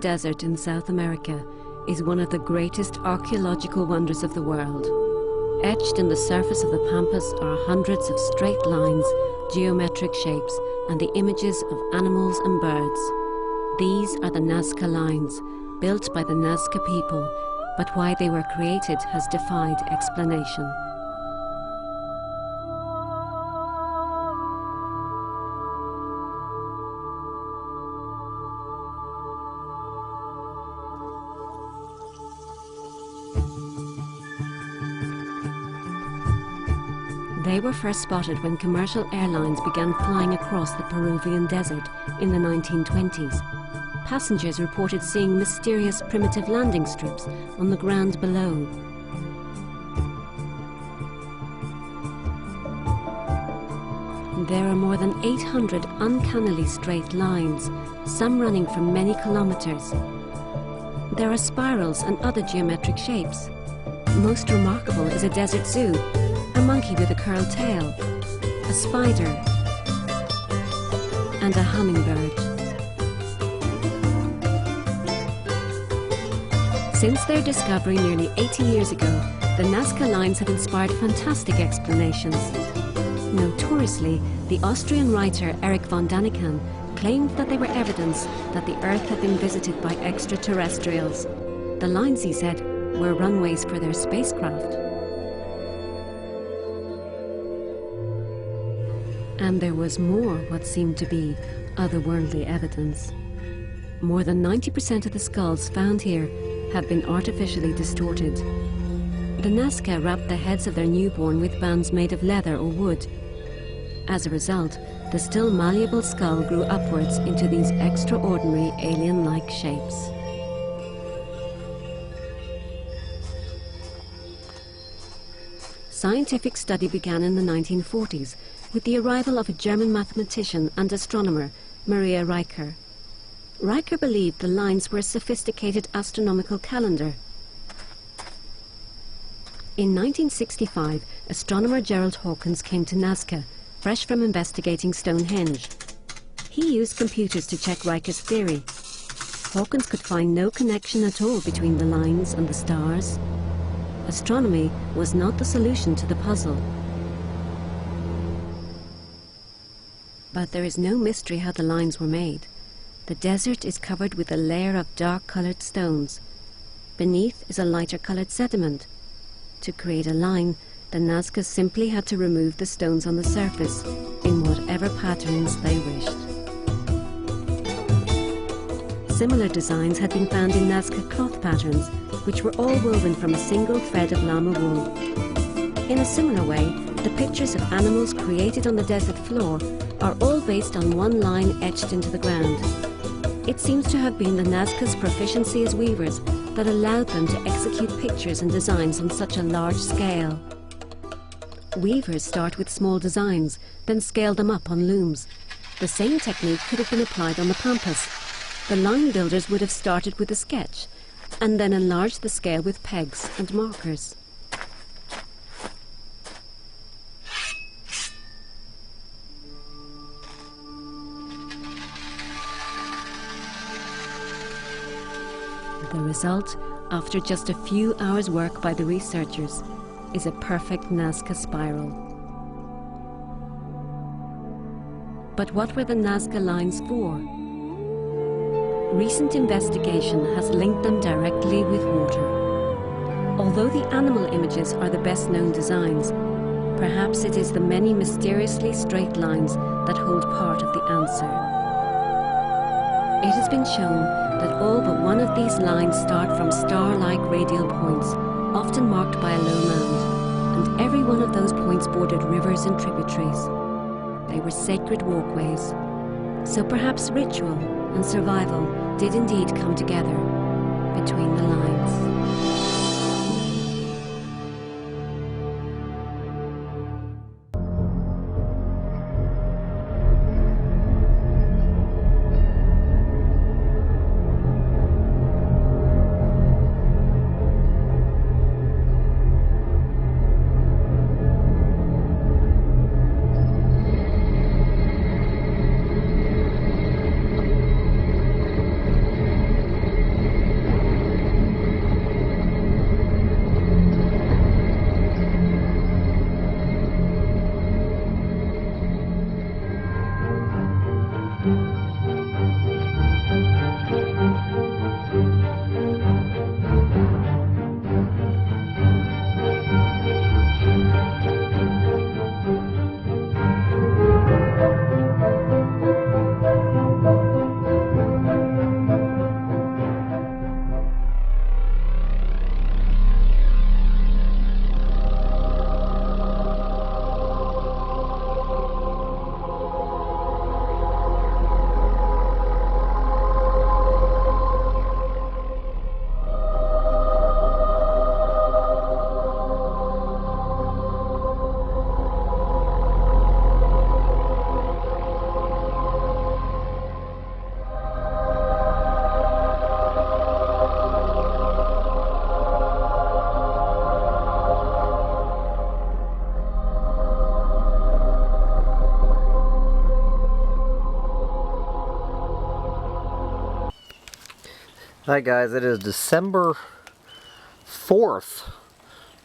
Desert in South America is one of the greatest archaeological wonders of the world. Etched in the surface of the pampas are hundreds of straight lines, geometric shapes, and the images of animals and birds. These are the Nazca Lines, built by the Nazca people, but why they were created has defied explanation. They were first spotted when commercial airlines began flying across the Peruvian desert in the 1920s. Passengers reported seeing mysterious primitive landing strips on the ground below. There are more than 800 uncannily straight lines, some running for many kilometers. There are spirals and other geometric shapes. Most remarkable is a desert zoo, a monkey with a curled tail, a spider, and a hummingbird. Since their discovery nearly 80 years ago, the Nazca Lines have inspired fantastic explanations. Notoriously, the Austrian writer Erich von Daniken claimed that they were evidence that the Earth had been visited by extraterrestrials. The lines, he said, were runways for their spacecraft. And there was more what seemed to be otherworldly evidence. More than 90% of the skulls found here have been artificially distorted. The Nazca wrapped the heads of their newborn with bands made of leather or wood. As a result, the still malleable skull grew upwards into these extraordinary alien-like shapes. Scientific study began in the 1940s with the arrival of a German mathematician and astronomer, Maria Reicher. Reicher believed the lines were a sophisticated astronomical calendar. In 1965, astronomer Gerald Hawkins came to Nazca, fresh from investigating Stonehenge. He used computers to check Reicher's theory. Hawkins could find no connection at all between the lines and the stars. Astronomy was not the solution to the puzzle. But there is no mystery how the lines were made. The desert is covered with a layer of dark-colored stones. Beneath is a lighter-colored sediment. To create a line, the Nazca simply had to remove the stones on the surface in whatever patterns they wished. Similar designs had been found in Nazca cloth patterns, which were all woven from a single thread of llama wool. In a similar way, the pictures of animals created on the desert floor are all based on one line etched into the ground. It seems to have been the Nazca's proficiency as weavers that allowed them to execute pictures and designs on such a large scale. Weavers start with small designs, then scale them up on looms. The same technique could have been applied on the pampas. The line builders would have started with a sketch, and then enlarged the scale with pegs and markers. The result, after just a few hours' work by the researchers, is a perfect Nazca spiral. But what were the Nazca Lines for? Recent investigation has linked them directly with water. Although the animal images are the best-known designs, perhaps it is the many mysteriously straight lines that hold part of the answer. It has been shown that all but one of these lines start from star-like radial points, often marked by a low mound, and every one of those points bordered rivers and tributaries. They were sacred walkways. So perhaps ritual and survival did indeed come together between the lines. Hi guys, it is December 4th,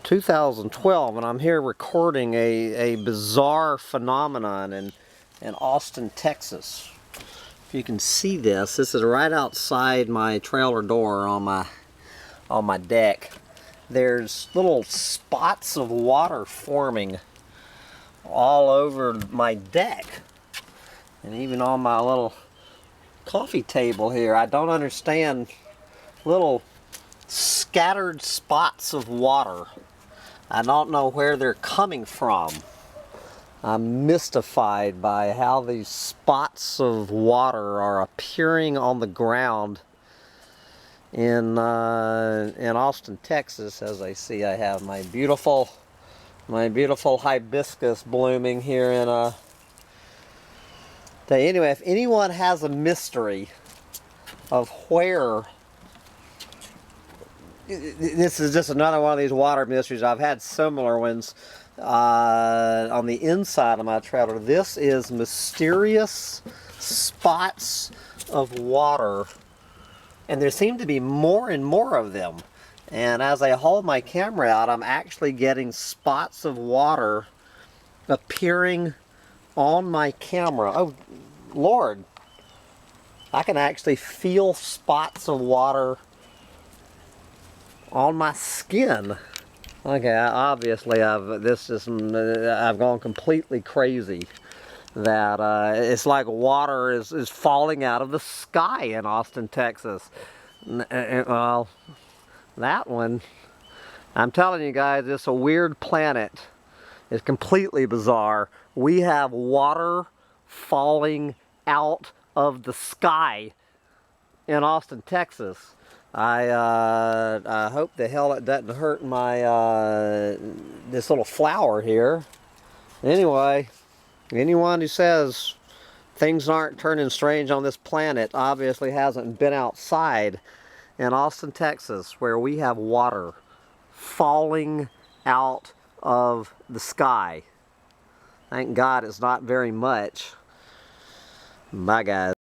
2012, and I'm here recording a bizarre phenomenon in Austin, Texas. If you can see this is right outside my trailer door on my deck. There's little spots of water forming all over my deck, and even on my little coffee table here. I don't understand. Little scattered spots of water. I don't know where they're coming from. I'm mystified by how these spots of water are appearing on the ground in Austin, Texas. As I see, I have my beautiful hibiscus blooming here in a day. Anyway, if anyone has a mystery of where, this is just another one of these water mysteries. I've had similar ones on the inside of my trailer. This is mysterious spots of water, and there seem to be more and more of them. And as I hold my camera out, I'm actually getting spots of water appearing on my camera. Oh, Lord. I can actually feel spots of water on my skin. Okay, obviously I've gone completely crazy. That it's like water is falling out of the sky in Austin, Texas. Well, that one, I'm telling you guys, it's a weird planet. It's completely bizarre. We have water falling out of the sky in Austin, Texas. I hope the hell it doesn't hurt my this little flower here. Anyway, anyone who says things aren't turning strange on this planet obviously hasn't been outside in Austin, Texas, where we have water falling out of the sky. Thank God it's not very much. Bye, guys.